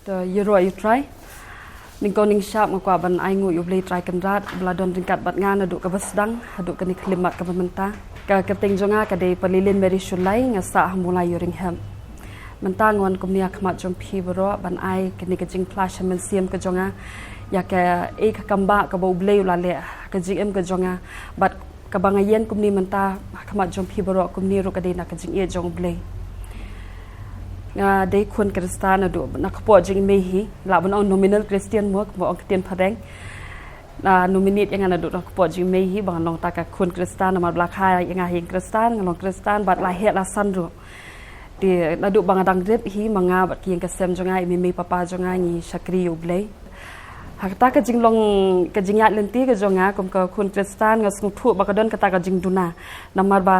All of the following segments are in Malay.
Euro you try ning ko ning sharp ngakwa ban ai ngu yu blei try kan rat bladon ringkat bat ngan aduk ka basdang aduk kan klimat ka menta ka keting jonga ka de palilin meri sulai ngasa mulai yuring hem menta ngon kumnia khmat jom phi bro ban ai kan ka jing flash men siam ka jonga ya ka e ka kamba ka bo blei la le ka jing em ka jonga bat ka bangayen kumni menta khmat jom phi bro kumni ro ka de na ka jing e jong blei day kun Kristan adu nak po jing mehi la bon on nominal Christian mo bo on Christian padeng nominate yang adu nak po jing mehi bang long ta ka kun Kristan ma bla kha yang hi Kristan ngong Kristan bat la het la san ru di adu bang adang rep hi manga bat kieng ka sem jongai mi papa jongai ni sakri ublei hakta ka jinglong ka jingya lenti ka jonga kom ka kun Kristan ngasung thu ba ka don ka ta ka jing duna namar ba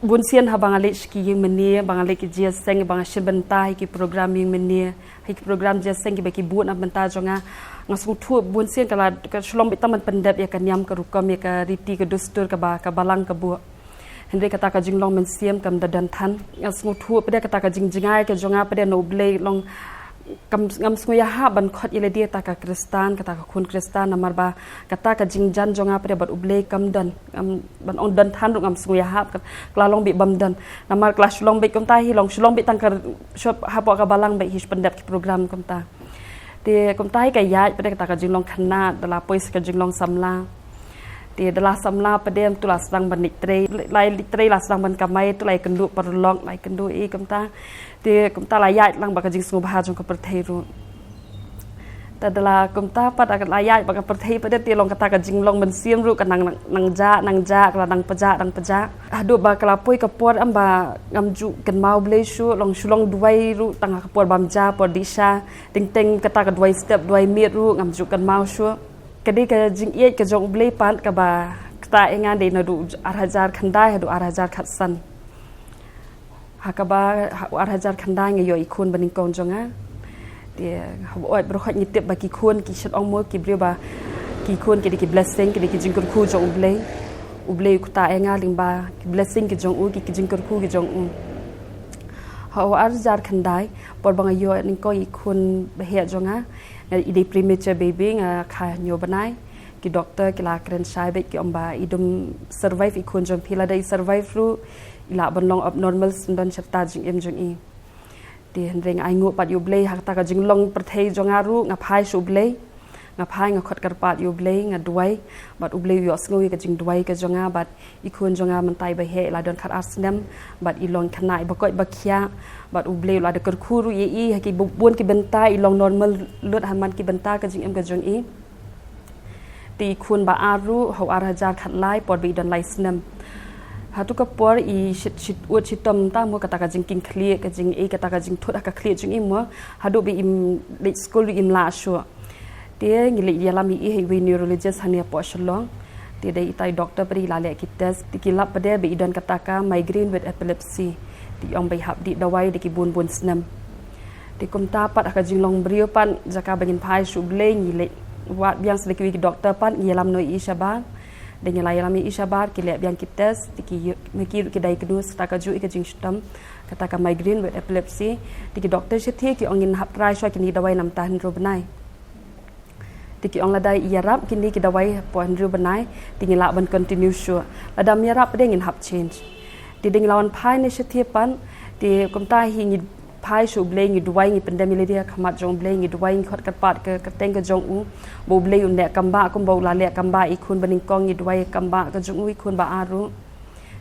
bunsian ha bangalik ki yung menia bangalik ki jia seng bang shibenta ki program yung menia ki program jia seng ki baki buat na benta jonga ngasung thu bunsian kala ka shlom bitaman pendap ya kan yam ka rukam ya ka riti ka dustur ka ba ka balang ka bu hendre kata ka jinglong men siam kam dadan than ngasung thu pede kata ka jingjingai ka jonga pede noble long kam ngam smuya ha ban khot ile dia ta ka Kristan kata ka kun Kristan namar ba kata ka jingjan jonga pede bat uble kam dan ban on dan than ngam smuya ha kla long bi bam dan namar kelas long bi kom ta hi long shlong bi tang ka shop ha po ka balang bi his pendap ki program kom ta te kom ta hi ka ya pede kata ka jinglong khana dala pois ka jinglong samla te dala samla pede tu la sang ban nitre lai litre la sang ban kamai tu lai kendu perlong lai kendu e kom ta te kom ta la ya lang ba ka jing snu ba jong ka perthei ru ta dala kom ta pat ka la ya ba ka perthei pede te long kata ka jinglong ban siam ru ka nang ja ka nang paja adu ba kala poi ka por amba ngam ju kan mau ble shu long shulong duai ru tang ka por bam ja por disha ting kata ka duai step duai mit ru ngam ju kan mau shu kadi ka jing ye ka jong ble pan ka ba kata engan de na du arhajar khandai hadu arhajar khatsan hakaba arhajar khandai ngayo ikun baning kong jonga dia oi brokhat ni tip bagi kun ki shat ong mo ki bre ba ki kun ki blessing ki jingkur khu jong uble ku ta enga lingba ki blessing ki jong u ki jingkur khu ki jong u ha arhajar khandai por bang ayo ning ko ikun ba he jonga ide premature baby nga kha nyo banai ki doctor ki la kren sai be ki omba idum survive ikun jom pila dai survive ru ila bonlong abnormal sundan chata jing em jong i ti hendring ai ngu pat yu blei hak ta ka jing long perthei jonga ru nga phai su blei nga phai nga khot kar pat yu blei nga duai bat ublei yu asngui ka jing duai ka jonga bat ikun jonga man tai ba he la don khat asnem bat ilong khanai ba koi ba khia bat ublei la de kar khuru ye i ha ki buon ki benta ilong normal lut han man ki benta ka jing em ka jong i ti kun ba aru ho arhajar khat lai por bi don lai snem hatu ka por i shit ut shitam ta mo kata ka jing king clear ka jing e kata ka jing thot ka clear jing im mo hadu bi im le school im la shu te ngile yalam i he neurologist hania po shalong te dai tai doctor pri la le ki test ti ki lap pade bi don kata ka migraine with epilepsy ti ong bai hab di dawai de ki bun snam ti kum ta pat ka jing long brio pan jaka bangin phai shu ble ngile wat biang sedeki ki doctor pan yalam no i shaban dengan layalami isyabar ki biang ki test ki meki ki diagnose ta ka ju ka jing stam kata ka migraine with epilepsy ki doctor sethi ki ongin hap try so ki ni dawai nam tahan ro banai ki ong ladai yarap ki ni ki dawai po ro banai ngila ban continue sure ladam yarap dengin hap change ding lawan phai ni sethi pan komta hi ni phai su blei ni duai ni pandemic dia khamat jong blei ni duai ni khot kat pat ka teng ka jong u bo blei un ne kamba kum bo la le kamba ikun baning kong ni duai kamba ka jong u ikun ba aru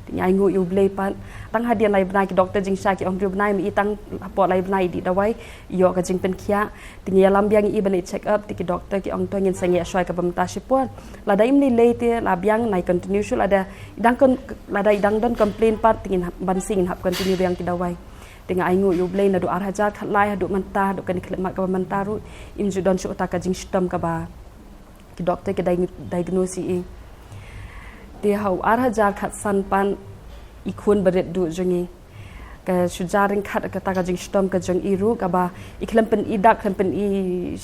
ti nyai ngu yu blei pan tang hadian lai banai ki doctor jing sha ki ong ru banai mi tang pot lai banai di dawai yo ka jing pen khia ti nyalam biang i banai check up ti ki doctor ki ong to ngin sange shwai ka bam ta shipon la dai mi le te la biang nai continue shu la da dang kon la dai dang don complain pat ti ngin ban sing hap continue biang ki dawai dengan aingu yu blei na du arhajar khat lai hadu manta du kan klimat ka manta ru im ju don chu ta ka jing stam ka ba ki doctor ki diagnose i de hau arhajar khat san pan ikun beret du jongi ka sujaring khat ka ta ka jing stam ka jong i ru ka ba iklam pen i dak pen i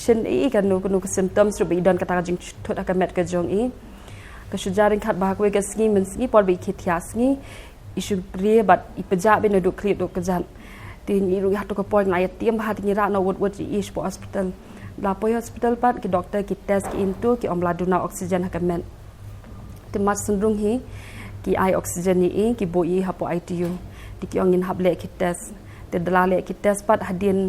shin i ka nu ka symptoms ru bi don ka ta ka jing thot ka met ka jong i ka sujaring khat ba ko ka sngi men sngi por bi ki thia sngi isu pri bat ipaja be na du kri du ka jan ti ni ru hatu ka poi ngai tiam ha ti ra no wot i spo hospital la poi hospital pat ki doktor ki test ki into ki omla duna oksigen ha kamen ti mat sundrung hi ki ai oksigen ni ki bo i hapo ITU ti ki ongin hable ki test te dalale ki test pat hadin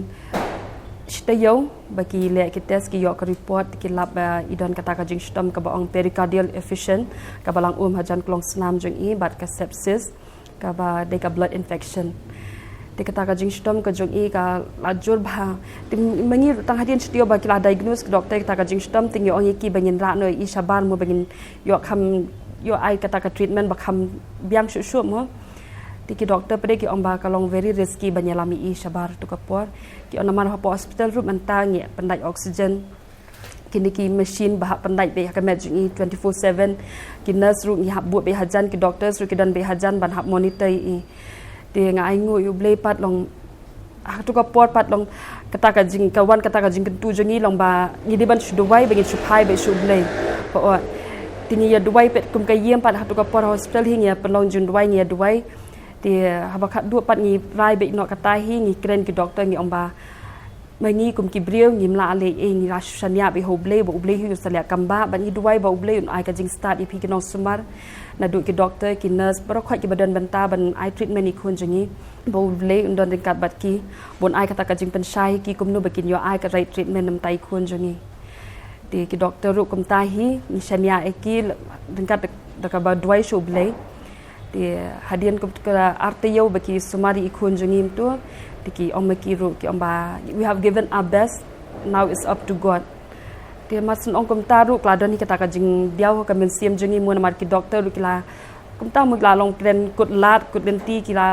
Shtayo bagi le ki test ki yok report ki lab idon kata ka jing stom ka baong pericardial efficient ka balang hajan klong snam jong i bat ka sepsis ka ba de ka blood infection de kata ka jing stom ka jong i ka lajur ba mangi tang hadin shtayo ba ki la diagnose ka doktor kata ka jing stom ting yo ong ki bangin ra no i shaban mo bangin yo kham yo ai kata ka treatment ba kham biang shu shu mo Tiki doktor pada ki omba kalong very risky banyalami i shabar tu kapor ki onamar hapo hospital room antangi pandai oksigen kini ki machine bahak pandai be hakamet jungi 24/7 ki nurse room i hab buat be hajan ki doctors room ki dan be hajan ban hab monitor i ti ngai ngu yu blay pat long tu kapor pat long kata ka jing kawan kata ka jing kentu jungi long ba ni di ban shuduwai bagi shupai be shu blay po tingi ya duwai pet kum ka yem pat tu kapor hospital hingia penlong jun duwai ni duwai ti habakat dua pat ngi rai be no kata hi ngi kren ki doktor ngi omba mangi kum ki brieu ngi mla ale e ngi rashania be hoble bo ble hi salia kamba ban ngi duai bo ble ai ka jing start ipi ki no sumar na du ki doktor ki nurse pro khoi ki badan banta ban ai treatment ni khun jingi bo ble undon ring kat bat ki bon ai kata ka jing pen shai ki kum no bakin yo ai ka right treatment nam tai khun jingi ti ki doktor ru kum ta hi ni shania e ki ring kat da ka ba duai shu ble ti hadian ko artiyo baki sumari ikun jungim tu tiki omaki ro ki omba we have given our best now it's up to God ti masun ongkom taru kladon ni kata ka jing diaw ka men siam jungi mo na ki doctor ru kila kum ta mu la long plan kut lat kut benti kila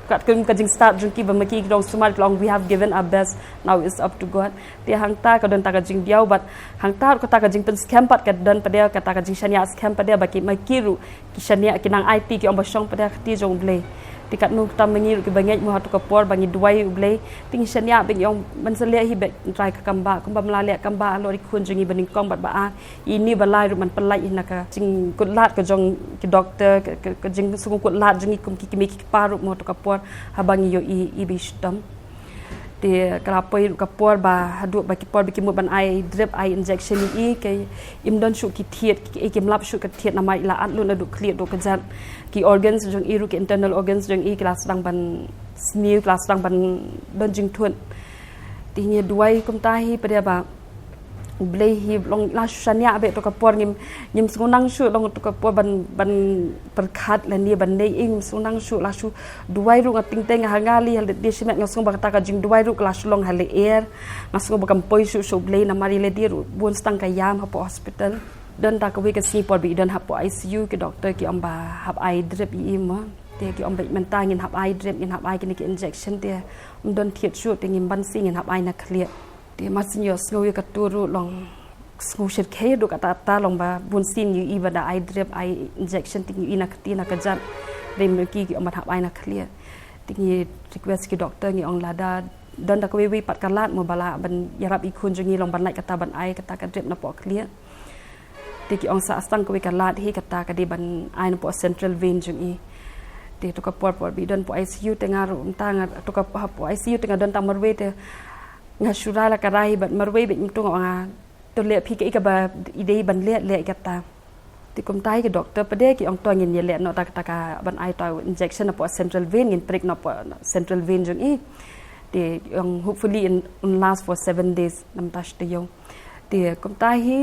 kat kum ka jing start jungki bamaki ki dong sumar long we have given our best now it's up to God ti hangta ka don ta ka jing diaw bat hangta ko ta ka jing pen scam pat ka don pada kata ka jing shania scam pada baki makiru ki shania kinang IT ki ombashong pada ti jong ble ti kat nu ta mangi ki bangej mu hatu ka por bangi duai ble ting shania bing yong man salia hi be try ka kamba kumba mlale kamba lo ri khun jungi baning kong bat ba ini balai ru man pelai ina ka jing kut lat ka jong ki doctor ka jing sungu kut lat jungi kum ki mi ki paru mu hatu ka por habangi yo i bistam ti kalapoi ka por ba hadu ba ki por bi ki mu ban ai drip ai injection i ke imdon shu ki thiet ki ki mlap shu ka thiet na mai la at lu na du clear do ka jat ki organs jong i ru ki internal organs jong i kelas dang ban snew kelas dang ban don jing thun ti ni duai kum ta hi pada ba blay hi long la shania be to ka por ngim sunang shu long to ka por ban perkhat la ni ban nei ing sunang shu la shu duai ru ngating teng hangali hal de simet ngasung ba ta ka jing duai ru klas long hal air ngasung ba kam poi shu blay na mari le dir bun stang ka yam hapo hospital dan ta ka we ka si por bi dan hapo ICU ki doctor ki amba hap ai drip i ma te ki omba menta ngin hap ai drip ngin hap ai ki injection te don thiet shu te ngim ban si ngin hap ai na clear ti masinyo snow ka turu long snow shed ke do kata ta long ba bun sin yu iba da I drip I injection ting yu ina kati na kajat dem ki omat hab ai na clear ting request ki doctor ngi ong lada don da ko we pat kalat mo bala ban yarap ikun jungi long ban lai kata ban ai kata ka drip na po clear ti ki ong sa astang ko we kalat hi kata ka di ban ai na po central vein jungi ti to ka por bi don po ICU tengar tang to ka po ICU tengar don tam marwe te ngasura la karai bat marwe bet mtu nga to le phi ke ka ba ide ban le kata ti kum tai ke doktor pade ki ong to ngin ye le no ta ka ban ai to injection po central vein ngin prick no po central vein jong i ti ong hopefully in last for 7 days nam tash te yo ti kum tai hi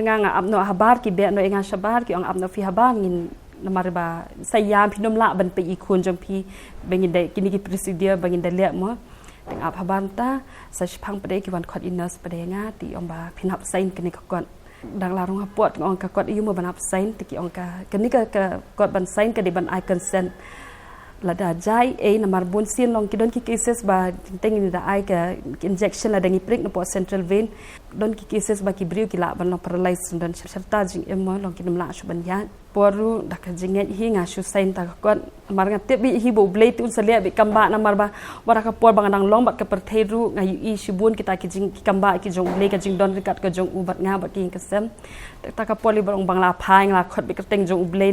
nga apno habar ki be no nga shabar ki ong apno fi habar ngin namar ba sayam phinom la ban pe i khun jong phi bengin de kini ki procedure bengin de le mo teng ap habanta sa phang pade ki wan khot inus pade nga ti omba phinap sain kini ka dang larung hapot ngong ka kot yu mo ban hap sain ti ki ong ka kini ka kot ban sain ka de ban I consent la da jai e na marbun sin long ki don ki cases ba teng ni da ai ka injection la dangi prick no po central vein don ki cases ba ki brio ki la ban long paralyze dan serta jing em long ki namla shu ban ya poru dak jinget hi nga shu sain ta kon mar nga te bi hi bo blei tu salia bi kamba na mar ba wara ka por bang nang long ba ka pertheru nga i shibun kita ki jing ki kamba ki jong blei ka jing don rikat ka jong u bat nga ba ki ka sem ta ka poli bang bang la phai nga khot bi ka teng jong u blei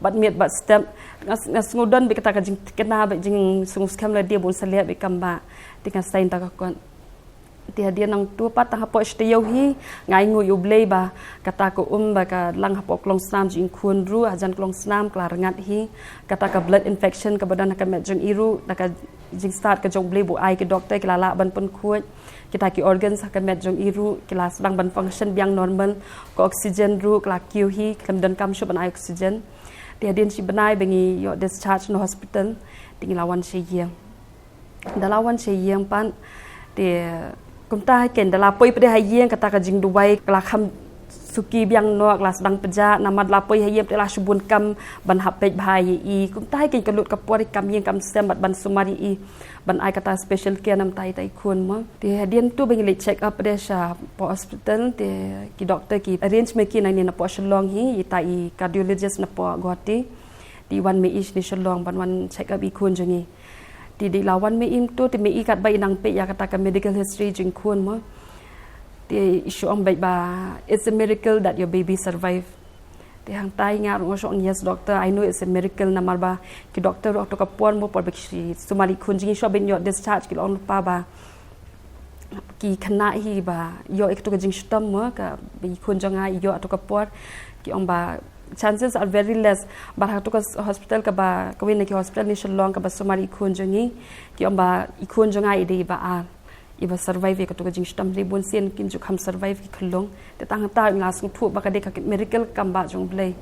bat miet bat step ngas ngudon bi ka ka jing kena ba jing sungu skam la dia bon salia bi kamba tinga sain ta ka kon dia dia nang tu pat tang hapo steu hi ngai ngu yu blei ba kata ko ba ka lang hapo klong snam jing khun ru ajan klong snam klar ngat hi kata ka blood infection ka badan ka met jong iru ka jing start ka jong blei bu ai ke doctor kila la ban pun khuat kita ki organs ka met jong iru kila sedang ban function biang normal ko oxygen ru kla kiu hi klem dan kam shu ban ai oxygen dia din si banai bengi yo discharge no hospital ting lawan si yeng dalawan si yeng pan dia kumta ken dala poi pede hayeng kata ka jing duwai kala kham suki biang no klas dang peja namad la poi hayem tela subun kam ban hapej bhai i kumta ken kalut ka pori kam yeng kam sem ban sumari i ban ai kata special care nam tai tai khun mo te hadien tu beng le check up de sha po hospital te ki doctor ki arrange me ki na ni na po shalong hi i tai cardiologist na po goti di wan me ish ni shalong ban wan check up i khun jongi di lawan me im tu ti me ikat ba inang pe ya kata ka medical history jing khun mo ti issue om ba it's a miracle that your baby survived ti hang tai nga ro so yes doctor I know it's a miracle na marba ki doctor ro to ka pon mo por be si sumali khun jing so ben yo discharge ki on pa ba ki khana hi ba yo ek to ka jing stam mo ka be khun jonga yo to ka por ki om ba chances are very less but ha to ka hospital ka ba ka win ki hospital ni shalong ka ba sumari khun jongi ki om ba I khun jonga I de ba a I ba survive ka to ka jing stam le bon sen kin ju kham survive ki khlong te tang ta ngas ng thu ba ka de ka miracle kam ba jong blei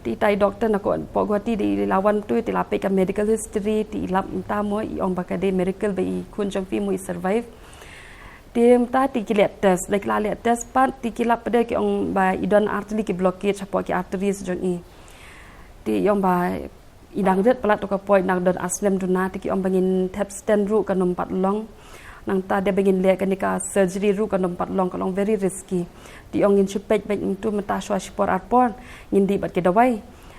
ti tai doctor na ko po gwati di lawan tu ti la pe ka medical history ti lap ta mo I om ba ka de miracle ba I khun jong fi mo I survive tim ta ti kilet test like la le test pat ti kilap pada ki ong ba idon artery ki blockage apo ki arteries jon I ti yong ba idang ret pala to ka point nang don aslem duna ti ki ong bangin tap stent ru ka nom pat long nang ta de bangin le ka ni ka surgery ru ka nom pat long ka long very risky ti ong in chupet bet tu mata shwa sport arpon ngindi bat ki dawai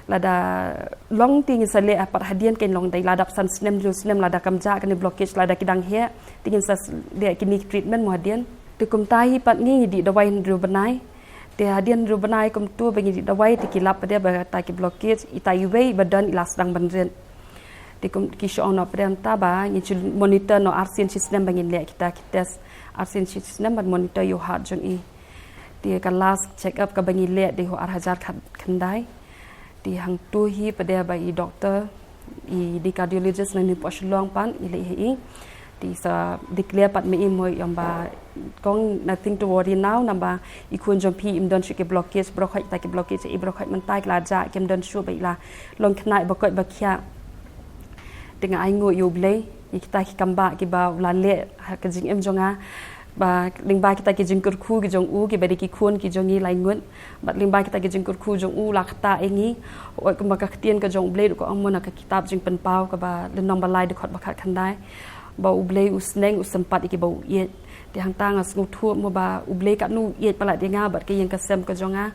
lada long ting sale apat hadian ken long dai ladap san snem ju snem lada kamja kan blockage lada kidang he tingin sa de kini treatment mo hadian te kum tai pat ngi di dawai ru banai te hadian ru banai kum tu bengi di dawai te kilap de ba ta ki blockage itai wei badan ilas dang banren te kum ki sho on opren ta ba ngi monitor no arsen system bengi le kita test arsen system ban monitor yo heart jon I te ka last check up ka bengi le de ho 8000 khandai ti hang tu hi pada ba I doctor I di cardiologist na ni po shlong pan I le hi ti sa declare pat me I mo yam ba kong nothing to worry now namba I khun jom pi im don shi ke blockage bro khai ta ke blockage I bro khai man tai la ja kem don shu ba la long khnai ba koi ba khya tinga ai ngo yu blei I kita ki kamba ki ba la le ha ka jing em jonga ba lingba kita ki jingkur khu ki jong u ki beri ki khun ki jongi lai ngun bat lingba kita ki jingkur khu jong u la khata engi oi ka maka ktien ka jong blade ko amona ka kitab jing pen pau ka ba le nom ba lai de khot ba khat khandai ba u blade u sneng u sempat ki ba u ye ti hang tang as ngu thu mo ba u blade ka nu ye pala de nga bat ke yang ka sem ka jonga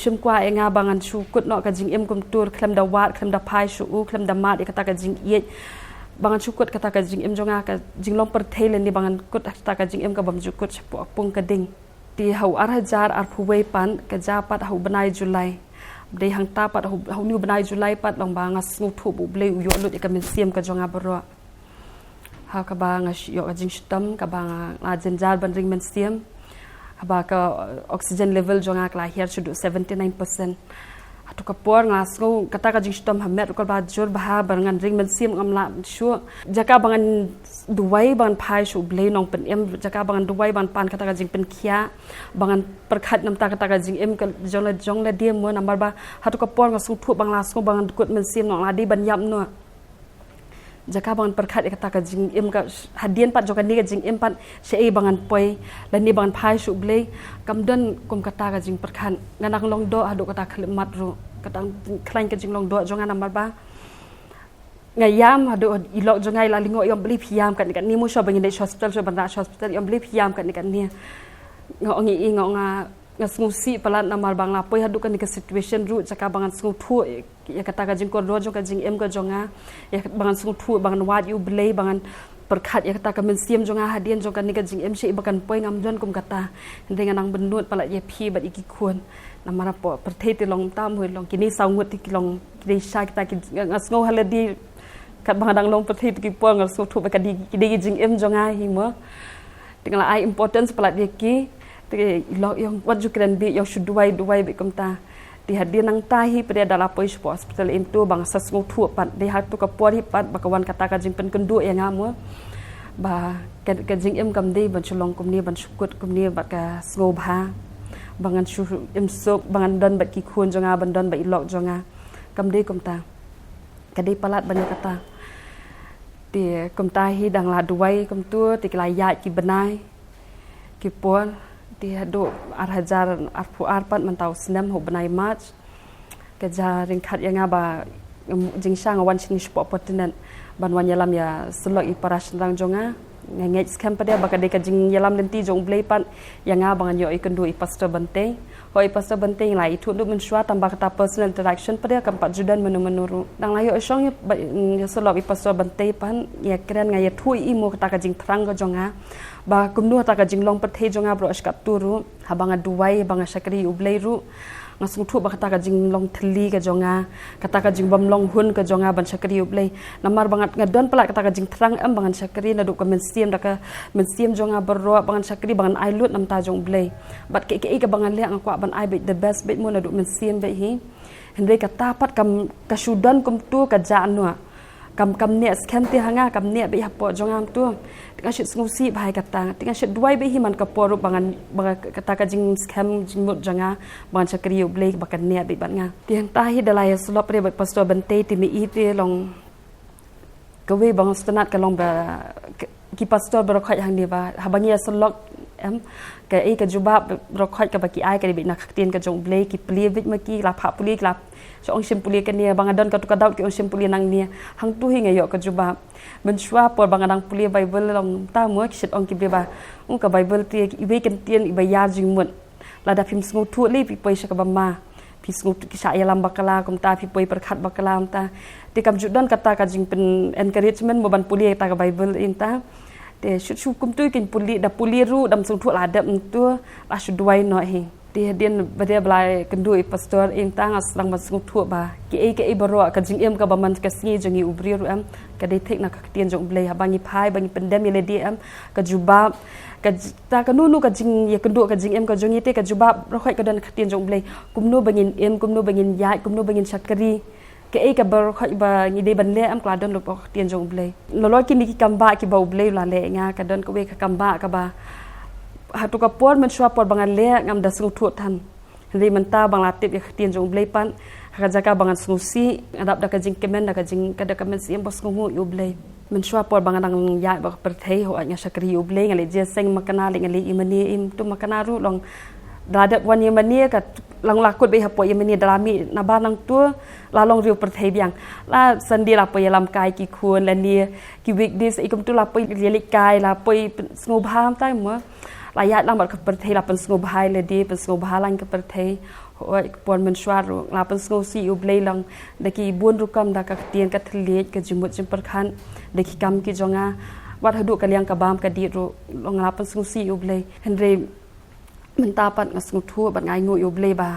shim kwa enga bangan chu kut no ka jing em kum tur khlem da wat khlem da phai shu u khlem da mat ka ta ka jing ye bangan cukut kata ka jing em jonga ka jing long per thailand ni bangan kut kata ka jing em ka bam cukut chapo pung ka ding ti hau arhajar ar phuwei pan ka ja pat hau banai julai de hang ta pat hau ni banai julai pat long ba ngas ngu thu bu blei u yo lut ka min siam ka jonga bro ha ka ba ngas yo ka jing stam ka ba la jenjar ban ring men siam ba ka oxygen level jonga kla here should 79% tu ka por ngas ngo kata ka jing stam hamet ko ba jor ba bangan ring men sim ngamla shu jaka bangan duwai ban phai shu blei nong pen em jaka bangan duwai ban pan kata ka jing pen khia bangan perkhat nam ta kata ka jing em ka jong la dia mo number ba hatu ka por ngas thu bangla sko bangan kut men sim nong la di ban yam no jaka bangan perkhat kata ka jing em ka hadian pat joka ni ka jing em pat she bangan poi la ni bangan phai shu blei kamdan kum kata ka jing perkhan nganak long do adu kata khlemat ru kata klain ka jing long do jonga number ba ngayam adu ilok jongai la lingo yom beli phiam kan ni mu sho bangin de hospital sho banda hospital yom beli phiam kan ni ngi ngasngusi palat namar bang lapoi hadu kan ke situation ru caka bangan sungu thu ya kata ka jing ko rojo ka jing em ka jonga ya bangan sungu thu bangan wat yu blei bangan perkhat ya kata ka men siam jonga hadian jonga ni ka jing em shi bakan poi ngam jon kum kata dengan nang benut palat ye phi bat iki khun namara po perthei ti long tam hoi long kini saungut ti long kini sha kita ki ngasngo haladi kat bangadang long perthei ti po ngal sungu thu ba ka di jing em jonga hi mo tinggal ai importance palat ye ki lo yang what you can be yang should duai be komta di hadir nang tahi pada dalam pois hospital itu bangsa semua thu pat di hatu ka por hi pat bakawan kata ka jing pen kendu yang ngamu ba ka jing em kam dei ban cholong kum ni ban sukut kum ni ba ka sngau bha bangan shu em sok bangan dan ba ki khun jonga ban dan ba ilok jonga kam dei komta ka dei palat banyak kata di komta hi dang la duai kom tu ti kelaya ki benai ki por di hadu arhajar arpu arpat mentau senam ho benai march keja ringkat yang aba jingsang wan sing sport pertinent ban wan yalam ya selok i parash rang jonga ngej scam pada bakade ka jing yalam lenti jong blei pat yang abangan yo ikendu i pastor benteng hoi pastor benteng lai thu ndu mensua tambah kata personal interaction pada kampat judan menu-menuru dang layo song ya selok i pastor benteng pan ya keren ngaya thu i mo kata ka jing thrang ka jonga ba kumnu ta ka jinglong pathe jonga bro askat turu habanga duwai banga sakri ublei ru ngasung thu ba kata ka jinglong thli ka jonga kata ka jingbam long hun ka jonga ban sakri ublei namar bangat ngadon pala kata ka jing thrang am bangan sakri na du ka mensiam da ka mensiam jonga bro bangan sakri bangan ailut nam ta jong blei bat ke ka bangan le angkwa ban ai be the best be mo na du mensiam be hi hendai kata pat kam kasudan kum tu ka ja nu kam ne scam ti hanga kam ne be hapo jongam tu tinga shit ngusi bhai kata tinga shit duai be himan ka poru bangan kata ka jing scam jing mut janga bangan sakri ublei bakan ne be banga tiang tahi dalai slop re pastor bente ti mi ite long kawe bang stanat ka long ba ki pastor berokhat hang ni ba habangia slok em ka e ka jubab berokhat ka baki ai ka be nak tien ka jong blei ki pli vit ma ki la pha puli la so ong simpuli kan dia bangadon ka tukadau ki ong simpuli nang ni hang tu hinga yo ka juba mensua por bangadang puli bible long ta mo ki set ong ki ba ong ka bible ti ibe kan tien ibe ya jing mut la da phim sngu thu li pi poi sa ka bama pi sngu ki sa ya lam bakala kum ta pi poi perkhat bakala ta ti kam judon kata ka jing pen encouragement mo ban puli ta ka bible inta te shu kum tu kin puli da puli ru dam sung thu la da tu la shu duai no hi dia badia belai kendu pastor intang aslang masung thu ba ki e baro ka jing em ka baman ka singi jongi ubri ru am ka dei thek na ka tien jong blei habangi phai bangi pandem le di am ka jubab ka ta ka nunu ka jing ye kendu ka jing em ka jongi te ka jubab ro khoi ka dan ka tien jong blei kumnu bangin em kumnu bangin ya kumnu bangin sakri ke e ka baro khoi ba ngi dei ban le am kla don lo pa tien jong blei lo ki ni ki kamba ki ba blei la le nga ka don ko we ka kamba ka ba hatu ka por mensua por bangan le ngam da sung thu than ri menta bang latip ya tien jong blei pan ka jaka bangan sungsi adap da ka jing kemen da ka jing ka da ka men sim bos ngu yu blei mensua por bangan dang ya ba perthei ho anya sakri yu blei ngale je seng makana le ngale imani im tu makana ru long dadat wan yemani ka lang lakut be hapo yemani dalami na banang tu la long riu perthei biang la sandi la po yalam kai ki khun la ni ki weekdays ikum tu la po yelik kai la po snu bham tai mo layat lang bar perthei la pen snu bhai le di pen snu bhalang ka perthei hoi pon mensua ru la pen snu si u blei long de ki bun ru kam da ka tien ka thlet ka jimut jim perkhan de ki kam ki jonga wat hadu ka liang ka bam ka di ru long la pen snu si u blei henre mentapat ngasngu thu ban ngai ngu yu blei ba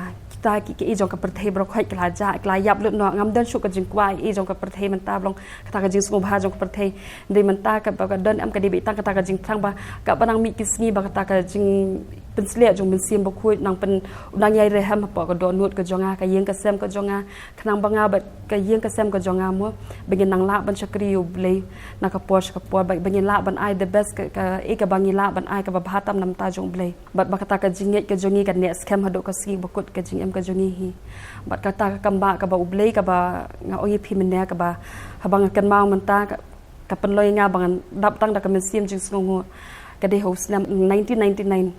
ta ki jong ka perthei bro khoi kla ja kla yap lut no ngam dan shu ka jing kwai e jong ka perthei menta blong kata ka jing snu bha jong ka perthei de menta ka ba ka don am ka de be ta kata ka jing thang ba ka banang mi kisngi ba kata ka jing pensle jong min sim ba khu nang pen nang yai re ham pa ka don nut ka jonga ka yeng ka sem ka jonga khnang banga ba ka yeng ka sem ka jonga mo begin nang la ban sakri yu blei na ka por ba begin la ban ai the best ka e ka bangi la ban ai ka ba bhatam nam ta jong blei ba kata ka jing ka jongi ka ne scam hadu ka si ba kut ka jing em ka jongi hi bat kata ka kamba ka ba ublei ka ba nga oyi phimne ka ba habang kan mau menta ka penloi nga bangan dap tang da ka mesim jing sngu ka de host 1999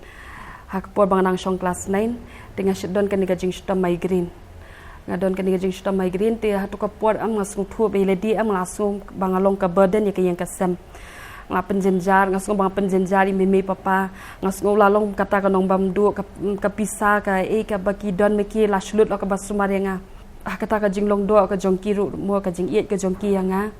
hak por bang nang song class 9 dengan shedon kan ga jing shta migraine ngadon kan ga jing shta migraine te hatu ka por am ngasung thu be le di am lasung bangalong ka burden ya ka yang ka sem ngla penjenjar ngas ngobang penjenjar mimi papa ngas ngolalong kata kanong bamdu ka pisa ka ka baki don meki la shlut ka basumarenga kata ka jinglong do ka jongki ru mo ka jing iet ka jongki yanga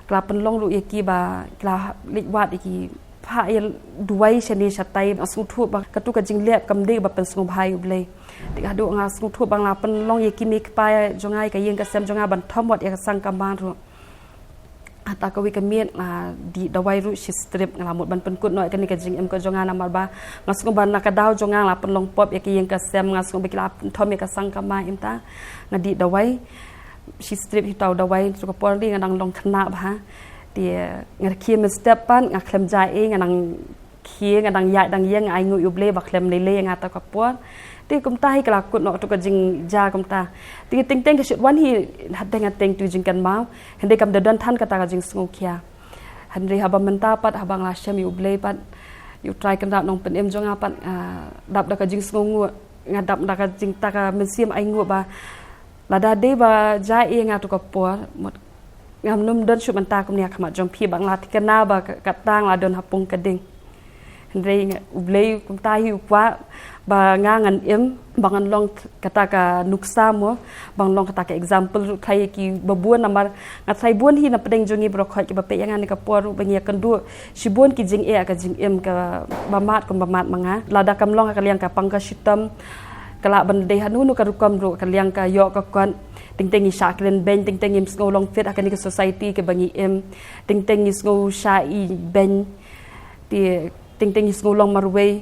kla penlong ru yaki ba kla likwat iki pha il duai shani shatai asu thu ba katu ka jing lep kam de ba pen sung bhai uble tik adu nga sung thu bang la penlong yaki mik pa jongai ka yeng ka sem jonga ban thomot ya sang kaman ru ata ka wi ka miet di dawai ru shi strip ngalamut ban penkut noi kan ni ka jing em ka jonga namar ba ngasung ban na ka daw jonga la penlong pop ya ki yeng ka sem ngasung bikla thom ya ka sang kama imta ngadi dawai shi strip hitau dawai su ka por ri ngadang long khna ba dia ngarki me step pan ngaklem jai ngadang khie ngadang ya dang yeng ai ngu yuble ba klem lele ngata ka por ti kum tai kala kut no to ka jing ja kum ta ti ting ting ka shut wan hi hadeng ateng tu jing kan mau hende kam da dan than kata ka jing sngu khia hanri haba menta pat habang la shem yu ble pat yu try kan da nong pen em jonga pat dap da ka jing sngu ngu ngadap da ka jing ta ka mensiam ai ngu ba la da de ba ja e nga to ka por mot ngam num don shut menta kum nia khama jong phi bang la ti kana ba ka tang la don hapung ka ding hanri ble kum ta hi kwa ba ngangan bangan long kata ka nuksa mo bang long kata ka example khai ki babuan namar ngatai buan hi na pedeng jongi bro khoi ki ba pe yang ani ka por bangia kandu shibun ki jing ka jing ka bamat kom bamat manga lada kam long ka liang ka pangka shitam kala ban de hanu nu ka rukam ro ka liang ka yo ka kon ting ting sha klen ben ting ting im sko long fit akani ka society ke bangi ting ting sko sha I ben ti ting ting sko long marway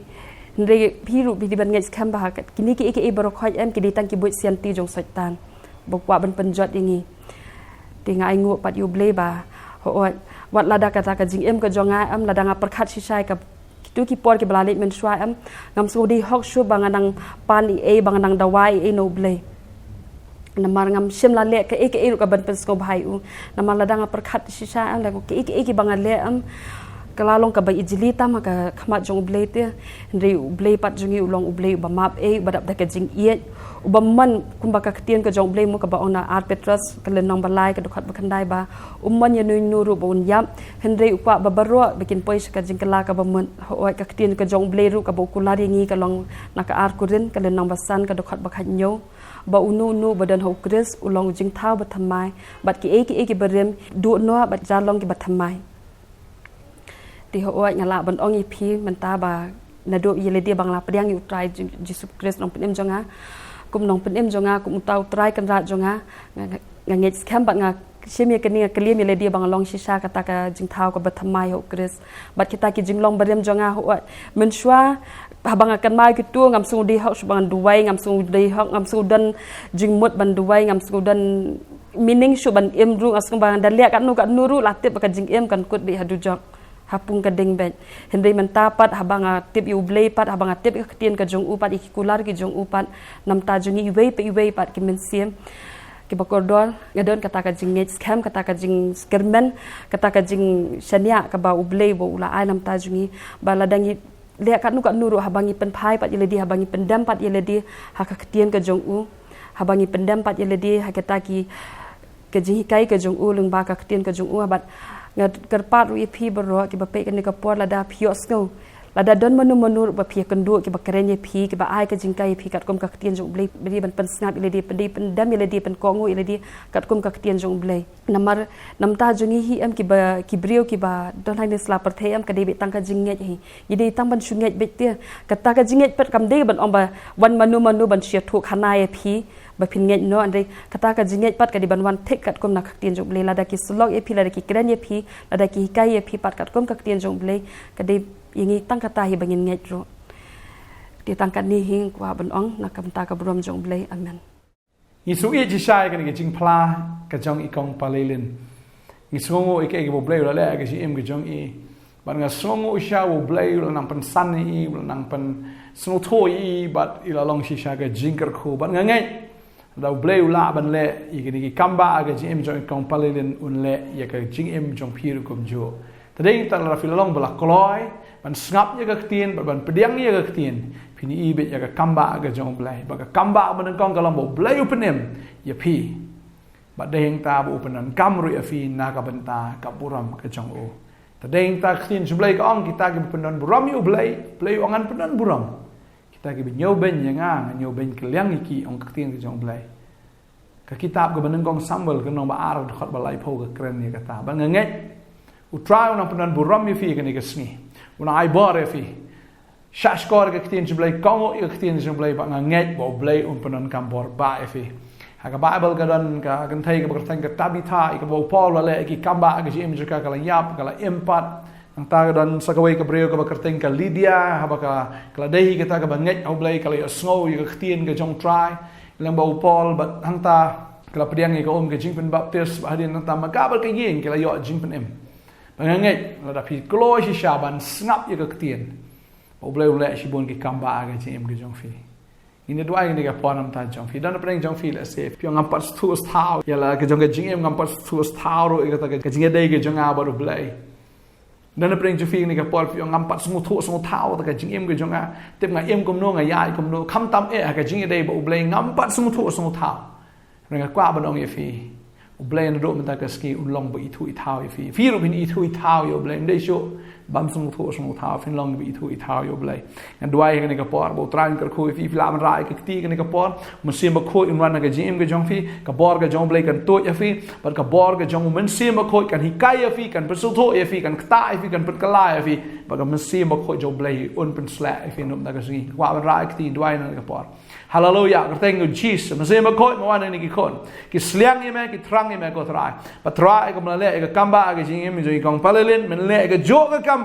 Nre piru bi ban ngais kham ba kini ki eke baro khoi em ki di tang ki buit sian ti jong saitan bokwa ban penjot ingi tinga ai ngu pat yu ble ba ho wat lada kata ka jing em ka jonga am lada nga perkhat sisai ka tu ki por ki blalik men shwa am ngam su di hok shu banganang pan banganang dawai no ble namar ngam shim la le ka eke ka ban pen sko bhai u namar lada nga perkhat sisai am la ko ki eke bangan le am kalalong ka ba ijili tama ka khmat jong uble te ndri uble pat jongi ulong uble ba map badap da ka jing iet ubamman kumba ka ktien ka jong uble mo ka ba ona art petras ka lenong balai ka dokhat ba khandai ba umman ya nuru bon yap hendri ukwa ba baro bikin pois ka jing kala ka ba mun hoi ka ktien ka jong uble ru ka ba kulari ngi ka long na ka art kurin ka lenong basan ka dokhat ba khanyo ba unu badan ho kris ulong jing thau ba thamai bat ki eki barem du no ba jalong ki ba thamai ti ho ngala ban ong ipi menta ba na do yele dia bangla pediang yu try Jesus Christ nong penem jonga kum nong penem jonga kum tau try kan ra jonga nge scam ba nga shemi keni kliam yele dia banglong shisha kata ka jing thau ko bathamai ho Christ bat kita ki jinglong barem jonga ho men shwa habang akan mai kitu ngam su di hok bang duwai ngam su di hok ngam su dan jingmut ban duwai ngam su dan meaning shu ban em ru asung bang dalia kan nu ru latip ka jing em kan kut di hadu jok hapung ka ding bet hendai mentapat habanga tip yu blay pat habanga tip ka tien ka jong upat ikikular ki jong upat nam ta jongi iwei pat ki mensiam ki bakordor ngadon kata ka jing scam kata ka jing skermen kata ka jing shania ka ba ublay bo ula ai nam ta jongi baladangi le ka nu ru habangi pen phai pat yele di habangi pendam pat yele di ha ka tien ka jong u habangi pendam pat yele di ha kata ki ka jing kai ka jong u lung ba ka tien ka jong u bat ngat kerpat ru ipi bero ki ba pe kan ka por lada pios ngau lada don manu ba pi kan du ki ba krenye pi ki ba ai ka jingkai pi kat kom ka tien jong blei beri ban pen snap ile di pen dam ile di pen kongu ile di kat kom ka tien jong blei namar namta jongi hi am ki ba ki brio ki ba don hai ne sla per the am ka de tang ka jinget hi yidi tang ban shunget bet te kata ka jinget pet kam de ban om ba wan manu ban sia thu khanai pi ba phin nget no andre kata ka jinget pat ka di ban wan thek kat kom na ka tien jong blei lada ki slog e pi lada ki kren ye pi lada ki kai ye pi pat kat kom ka tien jong blei ka de yangi tang kata hi bangin nget ro ti tang kan ni hing kwa ban ong na kam ta ka brom jong blei amen Isu e ji sai ka ni jing pla ka jong ikong palelin isongo ike bo blei la ka ji em ka jong i ban nga songo sha wo blei la nang pan san ni nang pan sno tho i bat ila long shi sha ka jing kar khu ban nga ngai da blei la ban le i ki kamba ka ji em jong ikong palelin un le ya ka jing em jong phiru kom jo tadei ta la filong bala koloi ban ngap ya ka tien ban pediang ya ka tien pini ibet ya ka kamba ga jong blai ba ka kamba ban kong kalam bo blai upenem ya pi ba deheng ta bo upenan kamru ya fi na ka banta ka puram ka jong o Tadeng ta ktin jublay ka ong kita ki penon buram yu blay angan penon buram. Kita ki nyoben yang nyoben keliang iki ong ktin ki jong blay. Ka kitab ka baneng kong sambal ka nong ba ar khot balai pho ka kren ni kata. Ba nget utrai unang penon buram yu fi ka ni ka sngi. Una ai bore fi. Shashkor ka ktin jublay kongo ka ktin jublay ba nget bo blay penon kampor ba fi. Haka Bible kadang ka kan thai ka bertang ka tabitha ka bo Paul le ki kamba ka jim jaka kala yap kala empat ang ta kadang sa kaway ka breo ka bertang ka Lydia haba ka kala dehi ka ta ka banget au blay kala snow ka ktien ka jong try lang bo Paul but hang ta kala pediang ka ka jing pen baptist hadin hang ta magabal ka yin kala yo jing pen em banget la da pi klo si shaban snap ka ktien bo blay le si bon ki kamba ka jim ka jong fi ini dua ini ka ponam ta jong fi dan prengang jong fi la se pi ngampat stu stau ya la ka jong ka jing em ngampat stu stau ro ka ta ka jing dei ka jong aba ro blai dan prengang jong fi ni ka por pi ngampat smu tau ta ka jing em ka jong a tep nga em kom no nga yai kom no kham tam e ka jing dei bo blai ngampat smu tau renga kwa ba nong ye fi blai na ro mta ka ski ulong bo itu itau ye fi ro bin itu itau yo blai dei sho bam sung thao fin long bi thu thao yo blai and duai ka ni ka por bo tran kar khu fi lam rai ka ti ka ni ka por musim ba khu in ran ka jim ka jong fi ka bor ka jong blai kan to ya fi par ka bor ka jong men sim ba khu kan hikai ya fi kan pesu tho ya fi kan kta ya fi kan put kala ya fi ba ka musim ba khu jong blai un pen sla ya fi no da ka si wa rai ka ti duai na ka por hallelujah ka teng jesus musim ba khu ma wan ni ki khon ki sliang ye me ki trang ye me ko trai pa trai ka ma le ka kamba ka jing mi jo kong palelin men le ka jo ka kamba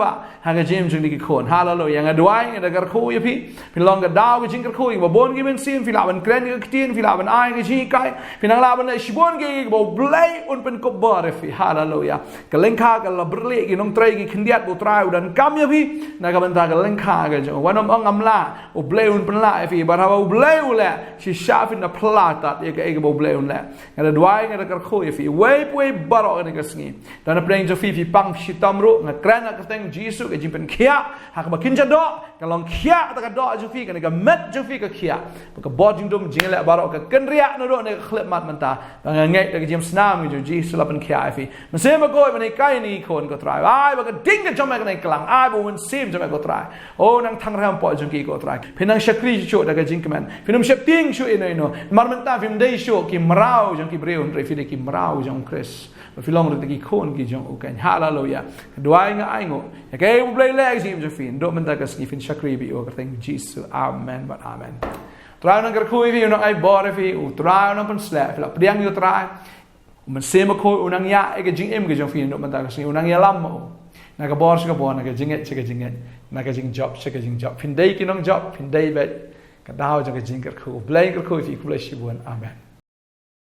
haga jim jing di khon hallelujah nga duai nga gar khu ye pi long ga daw jing gar khu ba bon gi men sim fi laban kren ga ktin fi laban ai ga ji kai fi nang laban le shibon gi bo blai un pen ko bar fi hallelujah ka lengkha ga la berle gi nong trai gi khindiat bo trai udan kam ye pi na ga ban ta ga lengkha ga jo wanom ong amla o blai un pen la fi ba ha bo blai u le shi shaf in the plata ye ga bo blai un le nga duai nga gar khu ye fi we baro ga ga sngi dan preng jo fi pang shi tamru nga kren ga teng Jesus ke jimpen kia hak ba kinja do kalong kia ta ka do jufi ka ga met jufi ka kia ka bod jing dum jing le baro ka ken ria no do ne khlep mat manta ba ngai ta jim snam ju Jesus la pen kia fi mse ma go ba ne kai ni kon ko trai ai ba ka ding ka jom ka ne klang ai bo wen sim jom ko trai o nang thang ram po jung ki ko trai pinang shakri chu da ka jing kemen pinum shep ting chu ino mar menta fim dei chu ki mrau jung ki breu re fi de ki mrau jung kris filong ro ki kon ki jong ukan hallelujah duai nga ai ngo ya ke bu blai le jim jo fin do men ta ka ski fin shakri bi o ka thank Jesus amen but amen trai nang gar khu vi no ai bor fi u trai no pen sla fla priang yo trai men se ma khu unang ya e ka jing em ka jong fin do men ta ka ski unang ya lam mo na ka bor ska bor na ka jing na ka jing job fin dei ki nong job fin dei bet ka dau jo ka jing gar khu blai gar khu fi ku le shi bon amen